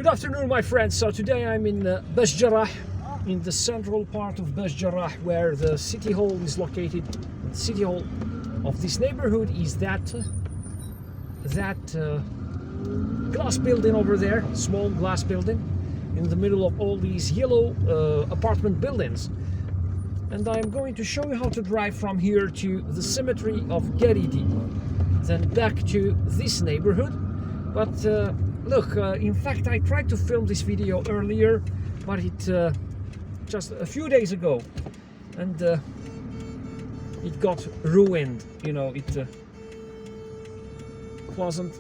Good afternoon, my friends. So today I'm in Bachdjerrah, in the central part of Bachdjerrah, where the city hall is located. The city hall of this neighborhood is that glass building over there, small glass building, in the middle of all these yellow apartment buildings. And I'm going to show you how to drive from here to the cemetery of Garidi, then back to this neighborhood. But look, in fact, I tried to film this video earlier, but it just a few days ago, and it got ruined. You know, it wasn't.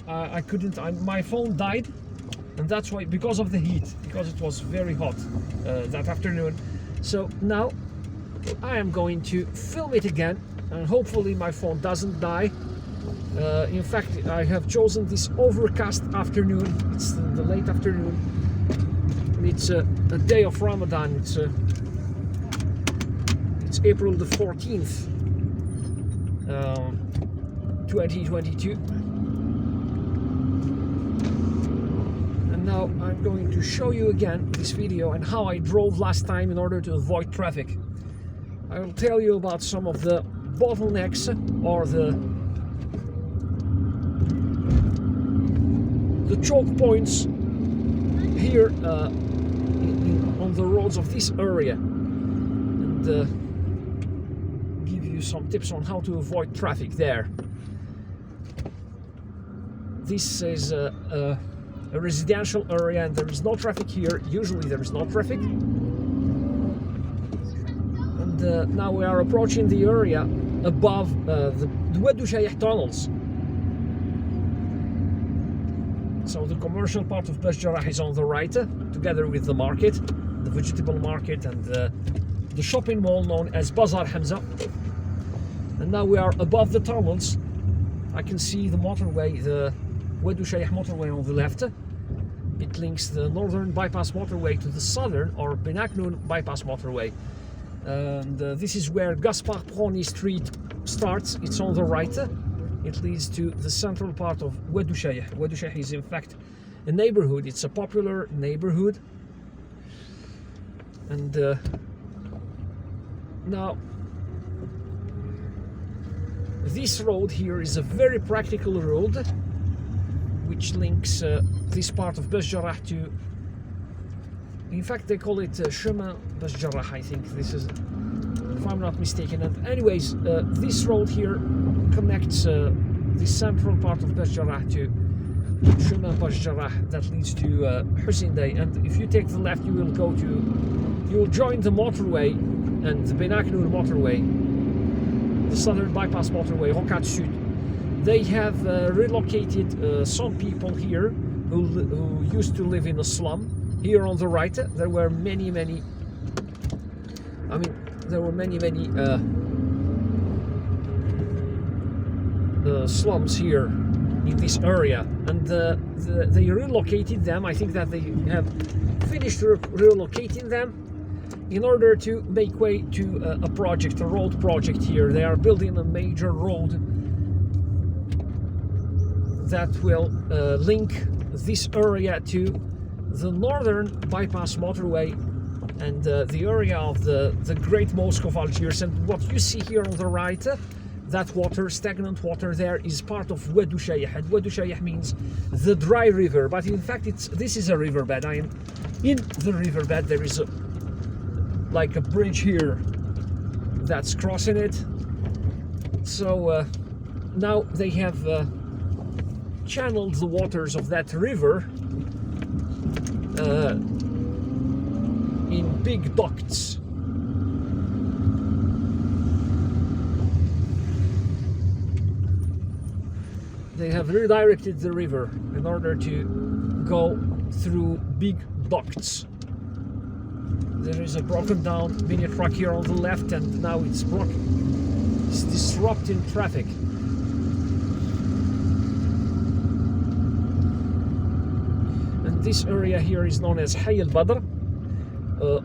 I couldn't. My phone died, and that's why, because of the heat, because it was very hot that afternoon. So now I am going to film it again, and hopefully my phone doesn't die. In fact, I have chosen this overcast afternoon. It's the late afternoon. It's a day of Ramadan. It's April the 14th, 2022. And now I'm going to show you again this video and how I drove last time in order to avoid traffic. I will tell you about some of the bottlenecks or the choke points here on the roads of this area, and give you some tips on how to avoid traffic there. This is a residential area and there is no traffic here. Usually there is no traffic. And now we are approaching the area above the Bachdjerrah tunnels. So the commercial part of Bachdjerrah is on the right, together with the market, the vegetable market, and the shopping mall known as Bazaar Hamza. And now we are above the tunnels. I can see the motorway, the Bachdjerrah motorway on the left. It links the northern bypass motorway to the southern or Benaknoun bypass motorway. And this is where Gaspar Prony Street starts. It's on the right. It leads to the central part of Bachdjerrah. Bachdjerrah is in fact a neighborhood. It's a popular neighborhood. And now this road here is a very practical road which links this part of Bachdjerrah to, in fact they call it Chemin Bachdjerrah, I think this is, if I'm not mistaken. And anyways, this road here connects the central part of Bachdjerrah to Chemin Bachdjerrah that leads to Hussein Day. And if you take the left, you will join the motorway and the Benaknoun motorway, the southern bypass motorway, Rocat Sud. They have relocated some people here who used to live in a slum. Here on the right, there were many slums here in this area, and they relocated them. I think that they have finished relocating them in order to make way to a project, a road project here. They are building a major road that will link this area to the northern bypass motorway and the area of the Great Mosque of Algiers. And what you see here on the right, that water, stagnant water there, is part of Bachdjerrah. And Bachdjerrah means the dry river, but in fact this is a riverbed. I am in the riverbed. There is like a bridge here that's crossing it. So now they have channeled the waters of that river in big ducts. They have redirected the river in order to go through big ducts. There is a broken down mini truck here on the left, and now it's disrupting traffic. And this area here is known as Hay El Badr,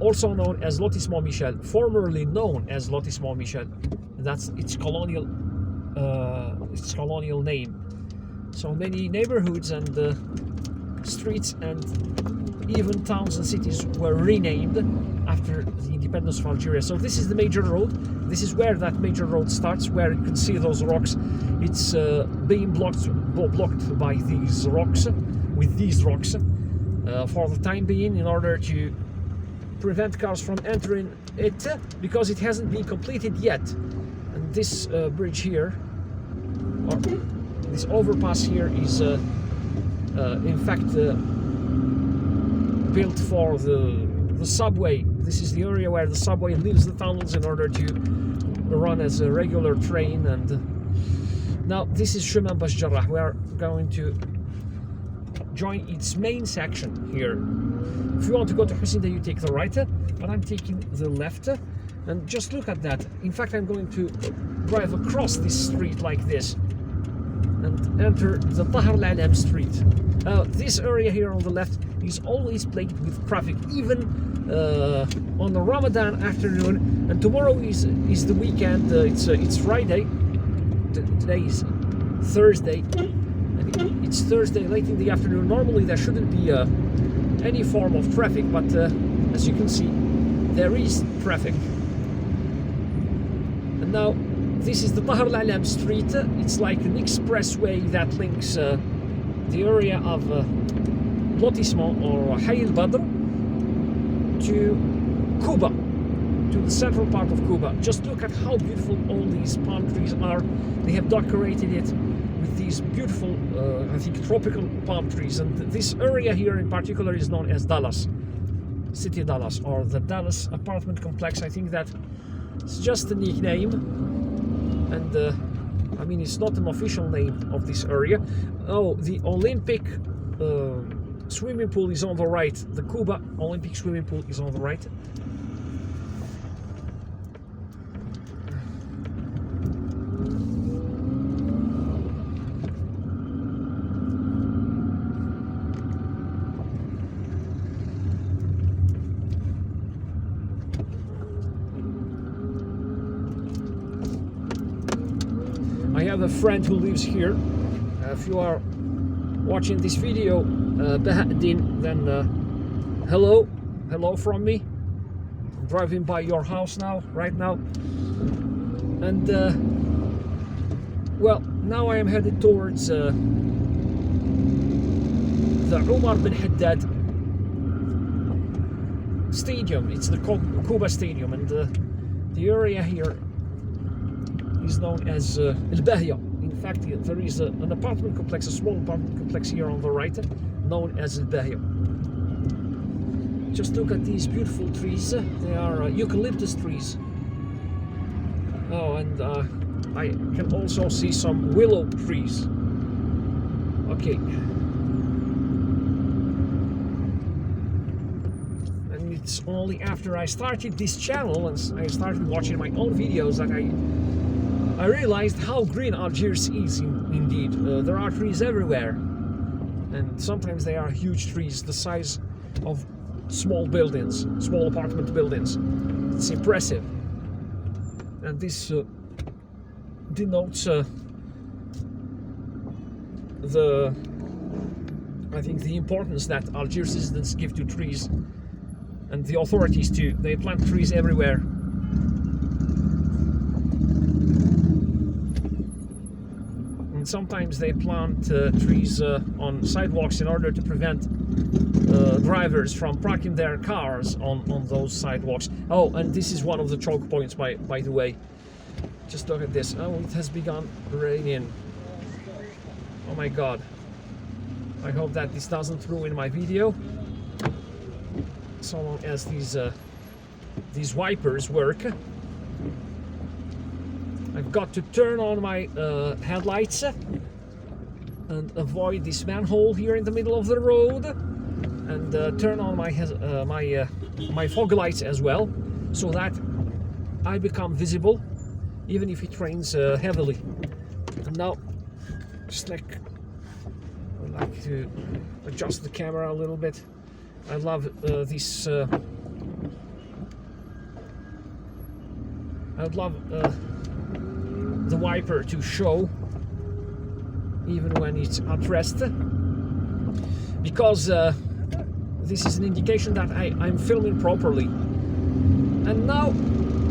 also known as Lotissement Michel, formerly known as Lotissement Michel. That's its colonial name. So many neighborhoods and streets and even towns and cities were renamed after the independence of Algeria. So this is the major road. This is where that major road starts, where you can see those rocks. It's being blocked by these rocks, with these rocks, for the time being, in order to prevent cars from entering it, because it hasn't been completed yet. And this bridge here, or this overpass here, is in fact built for the subway. This is the area where the subway leaves the tunnels in order to run as a regular train. And now this is Chemin Bachdjerrah. We are going to join its main section here. If you want to go to Hussein, you take the right, but I'm taking the left. And just look at that. In fact, I'm going to drive across this street like this and enter the Tahar al-Alam street. This area here on the left is always plagued with traffic, even on the Ramadan afternoon. And tomorrow is the weekend. It's Friday. Today is Thursday. And it's Thursday late in the afternoon. Normally there shouldn't be any form of traffic, but as you can see, there is traffic. And now this is the Tahar al-Alam street. It's like an expressway that links the area of Lotissement or Hayy al-Badr to Cuba, to the central part of Cuba. Just look at how beautiful all these palm trees are. They have decorated it with these beautiful, I think, tropical palm trees. And this area here in particular is known as Dallas, City Dallas, or the Dallas apartment complex. I think that it's just a nickname, and I mean, it's not an official name of this area. Oh, the Olympic swimming pool is on the right. The Cuba Olympic swimming pool is on the right. I have a friend who lives here. If you are watching this video, Bahadin, then hello from me. I'm driving by your house right now. And well, now I am headed towards the Umar bin Haddad Stadium. It's the Cuba Stadium, and the area here is known as Al-Bahia. In fact, there is an apartment complex, a small apartment complex here on the right, known as Al-Bahia. Just look at these beautiful trees. They are eucalyptus trees. Oh, and I can also see some willow trees. Okay. And it's only after I started this channel and I started watching my own videos that I realized how green Algiers is indeed. There are trees everywhere, and sometimes they are huge trees the size of small buildings, small apartment buildings. It's impressive, and this denotes I think the importance that Algiers citizens give to trees, and the authorities too. They plant trees everywhere. And sometimes they plant trees on sidewalks in order to prevent drivers from parking their cars on those sidewalks. Oh, and this is one of the choke points, by the way. Just look at this. Oh, it has begun raining. Oh my god. I hope that this doesn't ruin my video, so long as these wipers work. I've got to turn on my headlights and avoid this manhole here in the middle of the road, and turn on my fog lights as well, so that I become visible even if it rains heavily. And now, just I'd like to adjust the camera a little bit. I love this. I'd love the wiper to show even when it's at rest. because this is an indication that I'm filming properly. And now,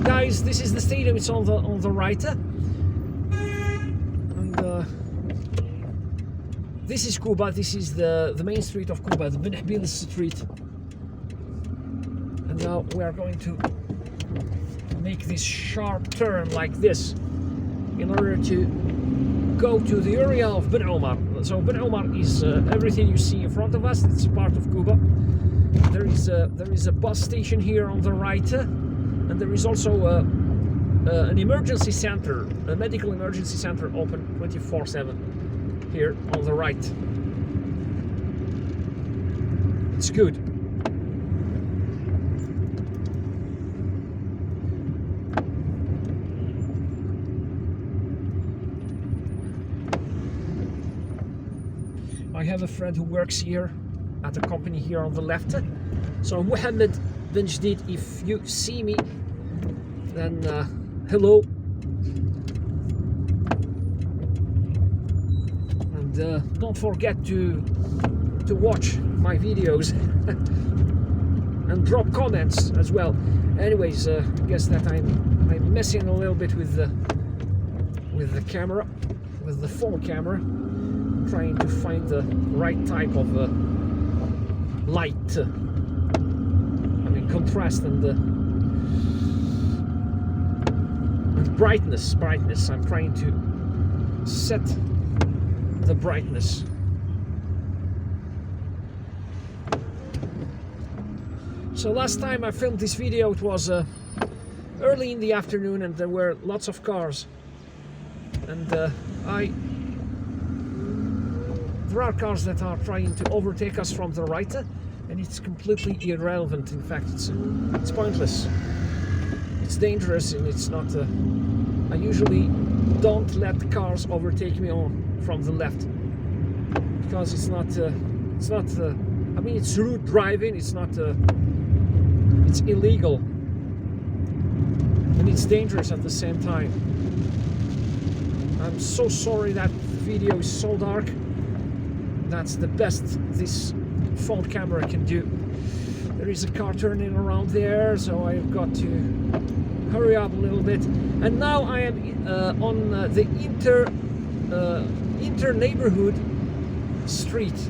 guys, this is the stadium. It's on the right, and this is Cuba. This is the main street of Cuba, the Ben Habil Street. And now we are going to make this sharp turn like this in order to go to the area of Ben Omar. So Ben Omar is everything you see in front of us. It's part of Cuba. There is a bus station here on the right, and there is also an emergency center, a medical emergency center, open 24/7 here on the right. It's good. I have a friend who works here at a company here on the left. So Mohammed Ben Jadid, if you see me, then hello. And don't forget to watch my videos and drop comments as well. Anyways, I guess that I'm messing a little bit with the camera, with the phone camera. Trying to find the right type of light, I mean contrast and brightness. I'm trying to set the brightness. So last time I filmed this video, it was early in the afternoon, and there were lots of cars, and there are cars that are trying to overtake us from the right, and it's completely irrelevant. In fact, it's pointless. It's dangerous, and it's not. I usually don't let cars overtake me from the left, because it's not. I mean, it's rude driving. It's not. It's illegal, and it's dangerous at the same time. I'm so sorry that video is so dark. That's the best this phone camera can do. There is a car turning around there, so I've got to hurry up a little bit. And now I am on the inter neighborhood street,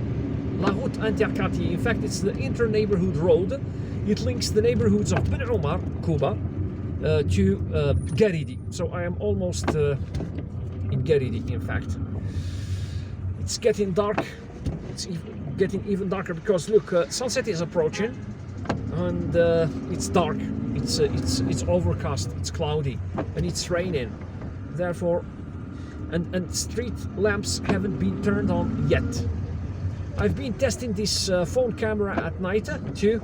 La Route Interquartier. In fact, it's the inter neighborhood road. It links the neighborhoods of Ben Omar, Cuba, to Garidi. So I am almost in Garidi, in fact. It's getting dark. It's getting even darker because look, sunset is approaching, and it's dark. It's overcast. It's cloudy, and it's raining. Therefore, and street lamps haven't been turned on yet. I've been testing this phone camera at night too,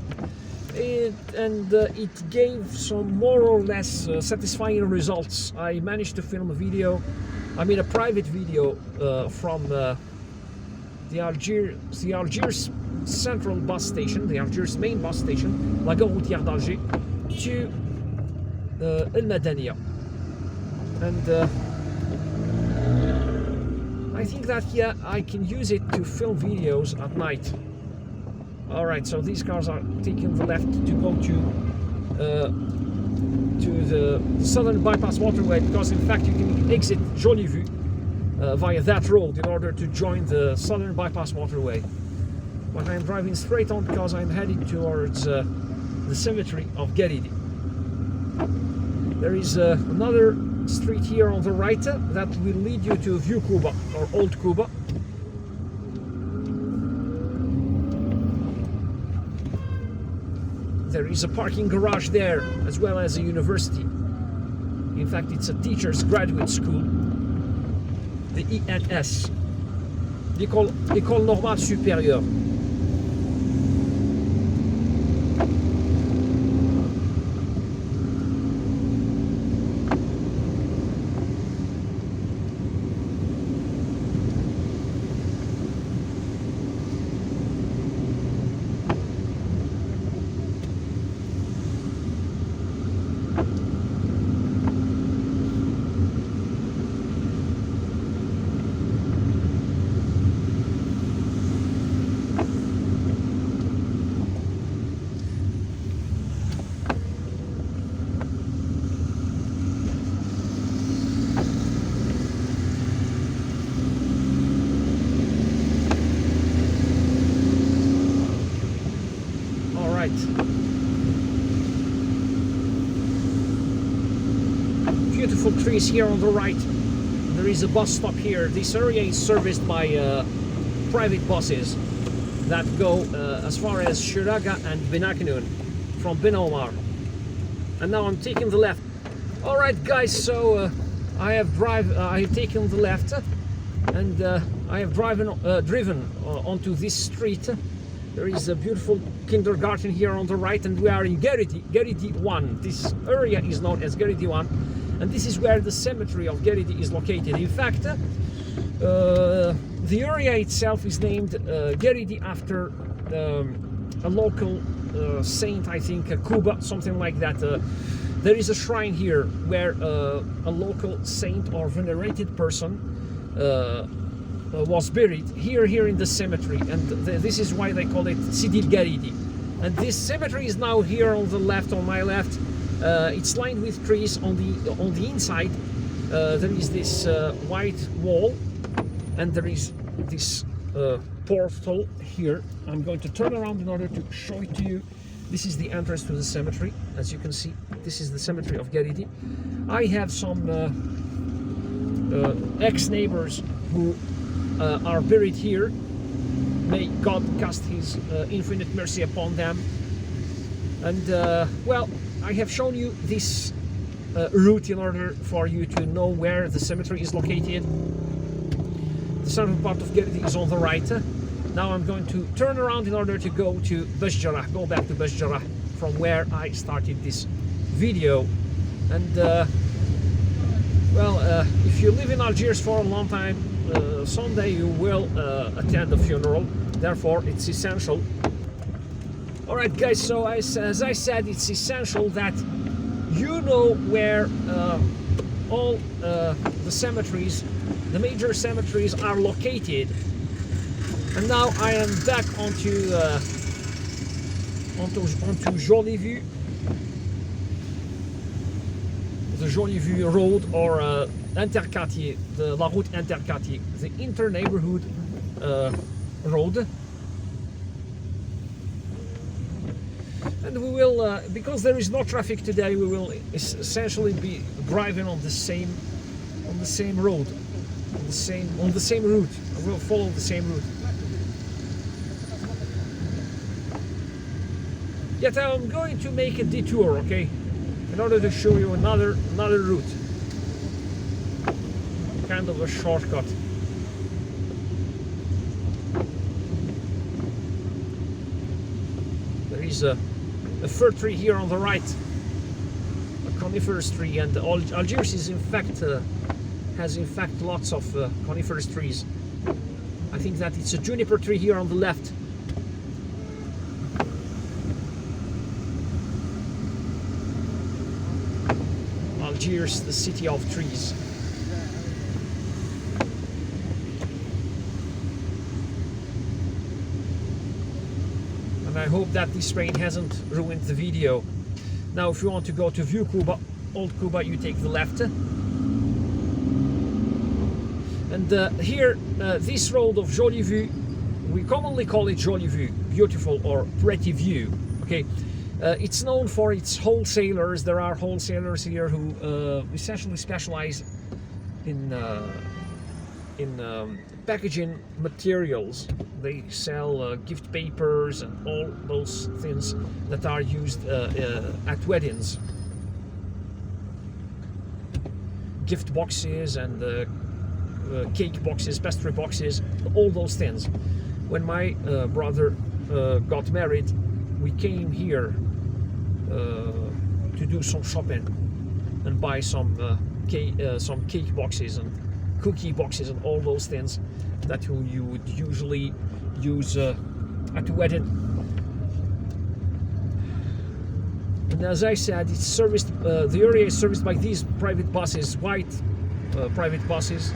and it gave some more or less satisfying results. I managed to film a video, I mean a private video from the Algiers central bus station, the Algiers main bus station, la gare routière d'Alger, to El Madania. And I think that yeah, I can use it to film videos at night. Alright, so these cars are taking the left to go to the southern bypass waterway, because in fact you can exit Jolie Vue via that road in order to join the southern bypass waterway. But I'm driving straight on because I'm heading towards the cemetery of Garidi. There is another street here on the right that will lead you to Vieux Cuba, or Old Cuba. There is a parking garage there, as well as a university. In fact, it's a teacher's graduate school, the ENS, École Normale Supérieure. beautiful trees here on the right. There is a bus stop here. This area is serviced by private buses that go as far as Shiraga and Binakanoon from Bin Omar. And now I'm taking the left. All right, guys. So I have taken the left, and I have driven onto this street. There is a beautiful kindergarten here on the right, and we are in Garidi 1. This area is known as Garidi 1, and this is where the cemetery of Garidi is located. In fact, the area itself is named Garidi after a local saint, I think, Kuba, something like that. There is a shrine here where a local saint or venerated person was buried here in the cemetery, and this is why they call it Sidi Garidi. And this cemetery is now here on the left, on my left. It's lined with trees. On the inside there is this white wall, and there is this portal here. I'm going to turn around in order to show it to you. This is the entrance to the cemetery. As you can see, this is the cemetery of Garidi. I have some ex-neighbors who are buried here. May God cast His infinite mercy upon them. And well, I have shown you this route in order for you to know where the cemetery is located. The southern part of Garidi is on the right. Now I'm going to turn around in order to go to Bachdjerrah, go back to Bachdjerrah from where I started this video. And well, if you live in Algiers for a long time, someday you will attend the funeral. Therefore, it's essential. All right, guys. So as I said, it's essential that you know where all the cemeteries, the major cemeteries, are located. And now I am back onto Jolie Vue, the Jolie Vue Road, or Interquartier, la route Interquartier, the inter-neighborhood road. And we will, because there is no traffic today, we will essentially be driving on the same road, on the same route. We will follow the same route. Yet I'm going to make a detour, okay, in order to show you another route, kind of a shortcut. There is a fir tree here on the right, a coniferous tree, and Algiers is has in fact lots of coniferous trees. I think that it's a juniper tree here on the left. Algiers, the city of trees. And I hope that this rain hasn't ruined the video. Now, if you want to go to Vieux Cuba, Old Cuba, you take the left. And here, this road of Jolie Vue, we commonly call it Jolie Vue, beautiful or pretty view. Okay. It's known for its wholesalers. There are wholesalers here who essentially specialize in packaging materials. They sell gift papers and all those things that are used at weddings. Gift boxes and cake boxes, pastry boxes, all those things. When my brother got married, we came here to do some shopping and buy some cake boxes and cookie boxes and all those things that you would usually use at a wedding. And as I said, it's serviced. The area is serviced by these private buses, white private buses.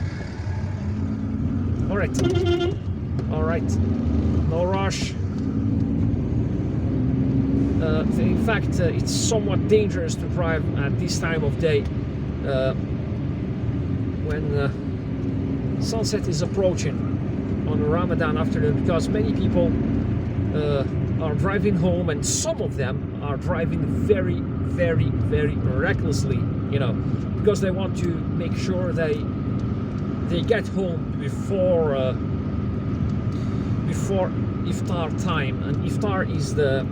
All right, no rush. In fact, it's somewhat dangerous to drive at this time of day when sunset is approaching on a Ramadan afternoon, because many people are driving home, and some of them are driving very, very, very recklessly, you know, because they want to make sure they get home before iftar time, and iftar is the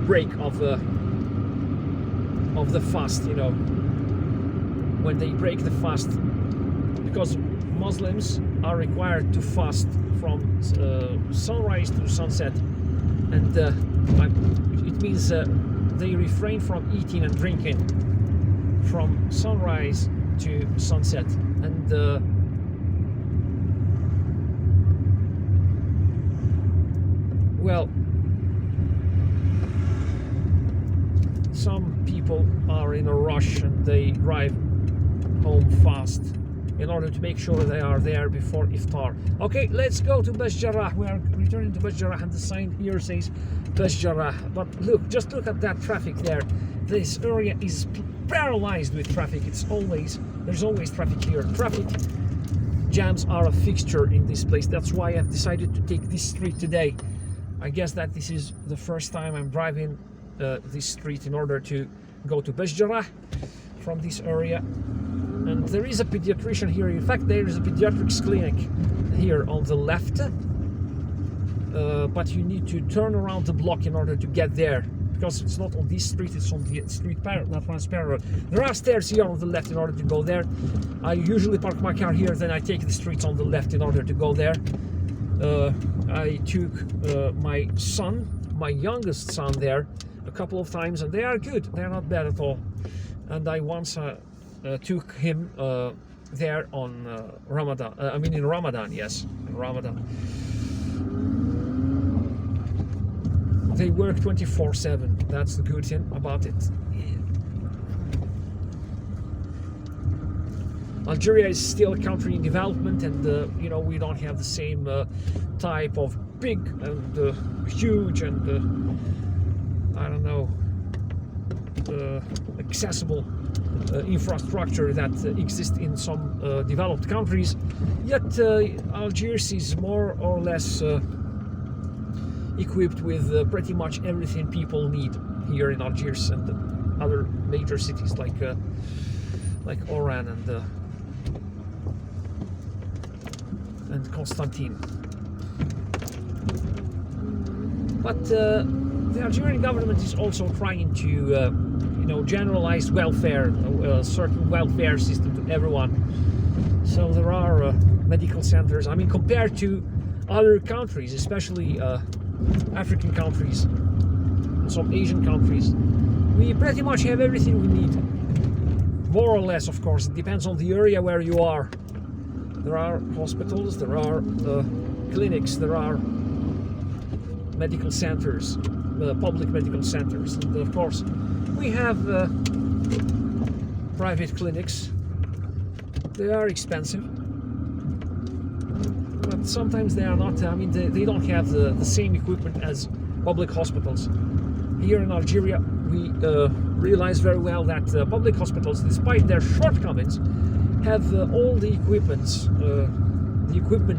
break of the fast, you know, when they break the fast, because Muslims are required to fast from sunrise to sunset, and it means they refrain from eating and drinking from sunrise to sunset. And well, some people are in a rush and they drive home fast in order to make sure they are there before iftar. Okay, let's go to Bachdjerrah. We are returning to Bachdjerrah, and the sign here says Bachdjerrah. But look, just look at that traffic there. This area is paralyzed with traffic. There's always traffic here. Traffic jams are a fixture in this place. That's why I've decided to take this street today. I guess that this is the first time I'm driving this street in order to go to Bachdjerrah from this area. And there is a pediatrician here. In fact, there is a pediatrics clinic here on the left, but you need to turn around the block in order to get there, because it's not on this street, it's on the street that runs parallel. There are stairs here on the left in order to go there. I usually park my car here, then I take the streets on the left in order to go there. I took my son, my youngest son, there a couple of times, and they are good. They are not bad at all. And I once took him there on Ramadan. In Ramadan, yes, in Ramadan. They work 24/7. That's the good thing about it. Algeria is still a country in development, and you know, we don't have the same type of big and huge and I don't know, accessible infrastructure that exists in some developed countries. Yet Algiers is more or less equipped with pretty much everything people need here in Algiers and other major cities like Oran and Constantine. But the Algerian government is also trying to you know, generalize welfare, a certain welfare system to everyone. So there are medical centers. I mean, compared to other countries, especially African countries and some Asian countries, we pretty much have everything we need. More or less, of course. It depends on the area where you are. There are hospitals, there are clinics, there are medical centers, public medical centers, and of course we have private clinics. They are expensive, but sometimes they are not. I mean, they don't have the same equipment as public hospitals. Here in Algeria, we realize very well that public hospitals, despite their shortcomings, have all the equipment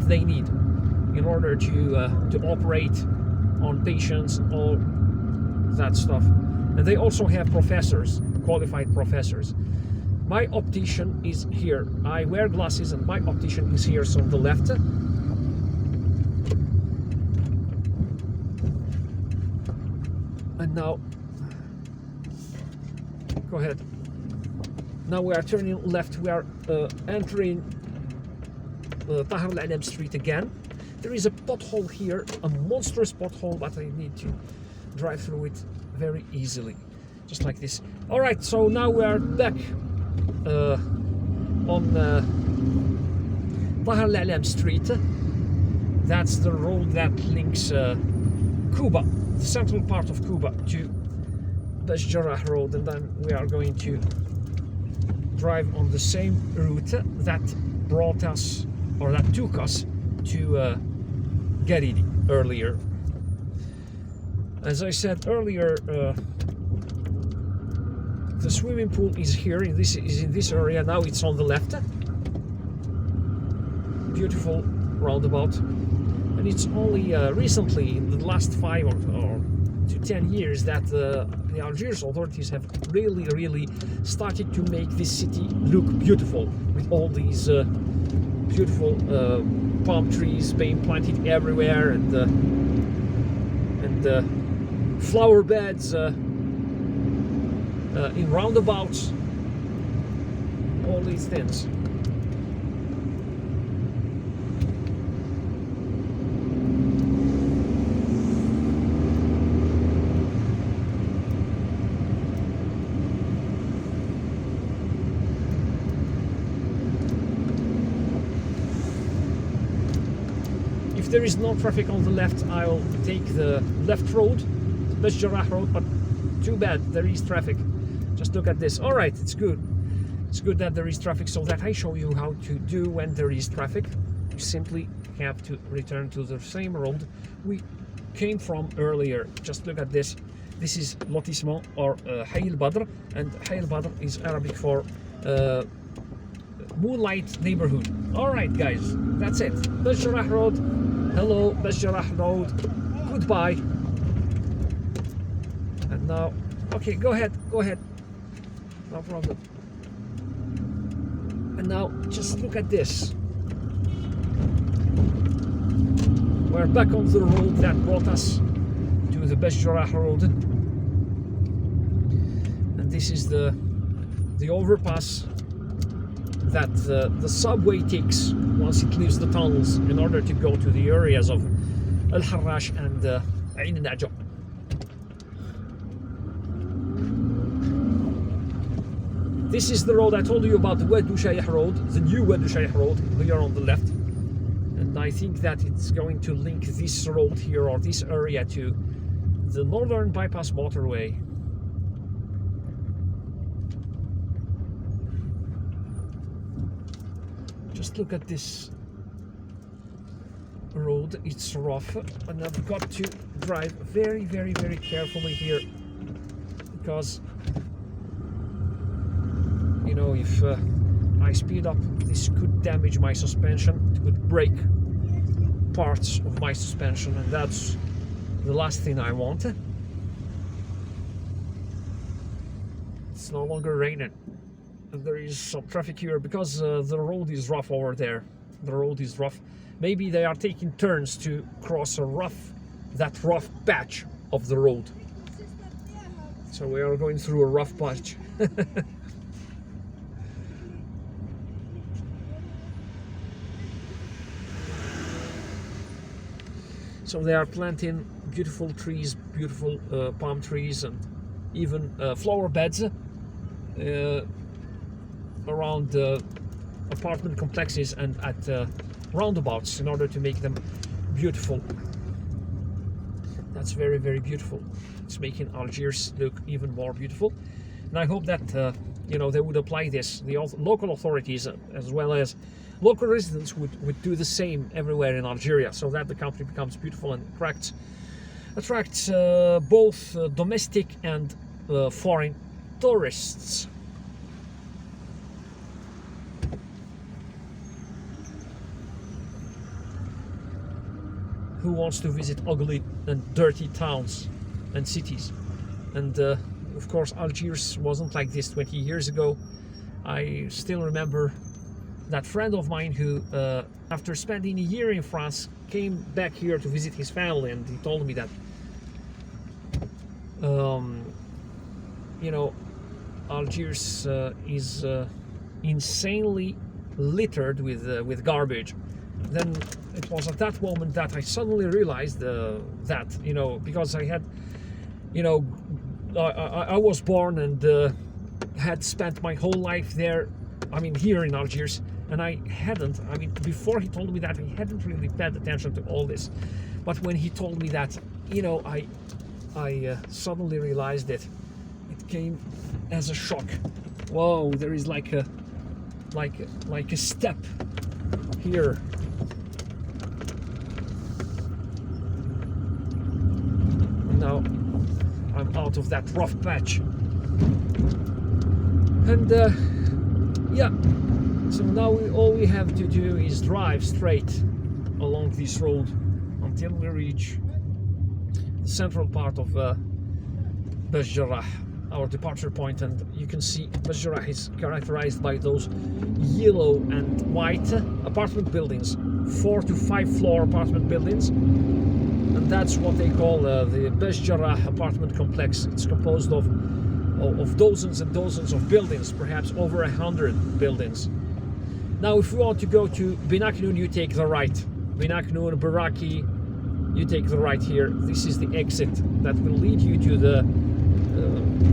they need in order to operate on patients, all that stuff. And they also have professors, qualified professors. My optician is here. I wear glasses, and my optician is here, so on the left. And now, go ahead. Now we are turning left. We are entering Tahir Al-Alam Street again. There is a pothole here, a monstrous pothole, but I need to drive through it very easily, just like this. All right, so now we are back on Tahir Al-Alam Street. That's the road that links Kuba, the central part of Kuba, to Bachdjerrah Road, and then we are going to drive on the same route that brought us, or that took us, to Garidi earlier. As I said earlier, the swimming pool is here. Is in this area now. It's on the left. Beautiful roundabout, and it's only recently, in the last 5 or to 10 years that the Algiers authorities have really started to make this city look beautiful, with all these beautiful palm trees being planted everywhere, and flower beds in roundabouts, all these things. If there is no traffic on the left, I'll take the left road, the Bachdjerrah road, but too bad, there is traffic. Just look at this. All right, it's good. It's good that there is traffic, so that I show you how to do when there is traffic. You simply have to return to the same road we came from earlier. Just look at this. This is lotissement, or Hayy al-Badr, and Hayy al-Badr is Arabic for moonlight neighborhood. All right, guys, that's it. Bachdjerrah road. Hello, Bachdjerrah road. Goodbye. And now, okay, go ahead, no problem. And now, just look at this. We're back on the road that brought us to the Bachdjerrah road, and this is the overpass that the subway takes once it leaves the tunnels in order to go to the areas of Al Harrash and Ain al-Najah. This is the road I told you about, the Wad Shaykh road, the new Wad Shaykh road here on the left, and I think that it's going to link this road here, or this area, to the Northern Bypass motorway. Just look at this road, it's rough, and I've got to drive very carefully here, because you know, if I speed up, this could damage my suspension, it could break parts of my suspension, and that's the last thing I want. It's no longer raining. There is some traffic here because the road is rough over there. The road is rough. Maybe they are taking turns to cross that rough patch of the road. So we are going through a rough patch. So they are planting beautiful trees, beautiful palm trees, and even flower beds around apartment complexes and at roundabouts in order to make them beautiful. That's very beautiful. It's making Algiers look even more beautiful, and I hope that you know, they would apply this. The local authorities as well as local residents would do the same everywhere in Algeria, so that the country becomes beautiful and attracts both domestic and foreign tourists. Who wants to visit ugly and dirty towns and cities? And of course, Algiers wasn't like this 20 years ago. I still remember that friend of mine who, after spending a year in France, came back here to visit his family, and he told me that, you know, Algiers is insanely littered with garbage. Then it was at that moment that I suddenly realized that, you know, because I had, you know, I was born and had spent my whole life there, I mean, here in Algiers, and I hadn't, I mean, before he told me that, I hadn't really paid attention to all this. But when he told me that, you know, I suddenly realized it. It came as a shock. Whoa, there is like a step here. Now I'm out of that rough patch, and yeah, so now all we have to do is drive straight along this road until we reach the central part of Bachdjerrah, our departure point, and you can see Bachdjerrah is characterized by those yellow and white apartment buildings, 4 to 5 floor apartment buildings, and that's what they call the Bachdjerrah apartment complex. It's composed of dozens and dozens of buildings, perhaps over 100 buildings. Now, if you want to go to Binaknoun, you take the right. Binaknoun, Baraki, you take the right here. This is the exit that will lead you to the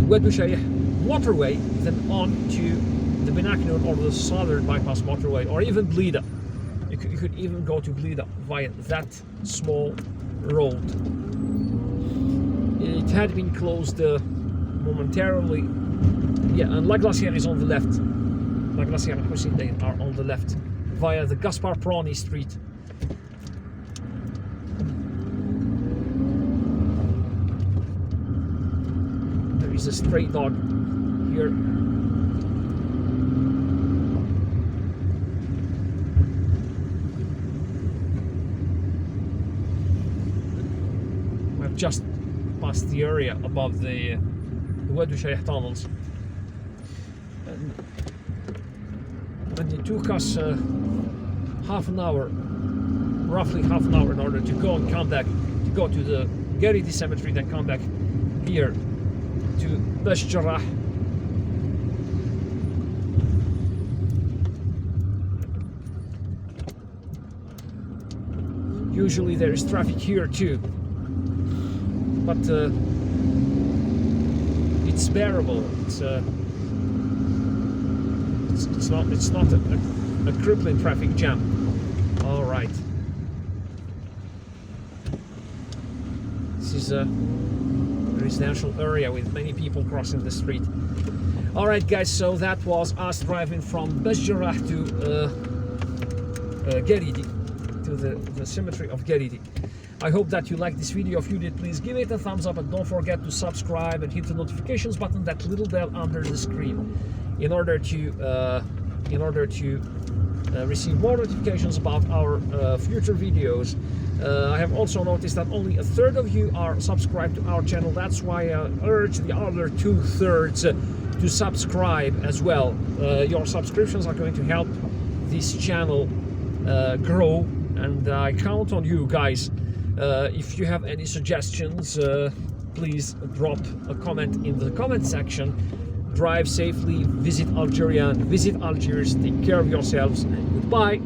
Weddouchaya waterway, then on to the Binaknoun or the southern bypass motorway, or even Blida. You could even go to Blida via that small road. It had been closed momentarily. Yeah, and La Glacière is on the left. La Glacière and Hussein are on the left via the Gaspar Prony Street. There is a stray dog here. We've just passed the area above the Weddouchaya tunnels, and it took us roughly half an hour in order to go and come back, to go to the Garidi Cemetery, then come back here to Bachdjerrah. Usually there is traffic here too, but it's bearable. It's not a crippling traffic jam. All right. This is a residential area with many people crossing the street. All right, guys. So that was us driving from Bachdjerrah to Garidi, to the Cemetery of Garidi. I hope that you liked this video. If you did, please give it a thumbs up and don't forget to subscribe and hit the notifications button, that little bell under the screen, in order to receive more notifications about our future videos. I have also noticed that only a third of you are subscribed to our channel. That's why I urge the other 2/3 to subscribe as well. Your subscriptions are going to help this channel grow, and I count on you guys. If you have any suggestions, please drop a comment in the comment section. Drive safely, visit Algeria and visit Algiers. Take care of yourselves, and goodbye.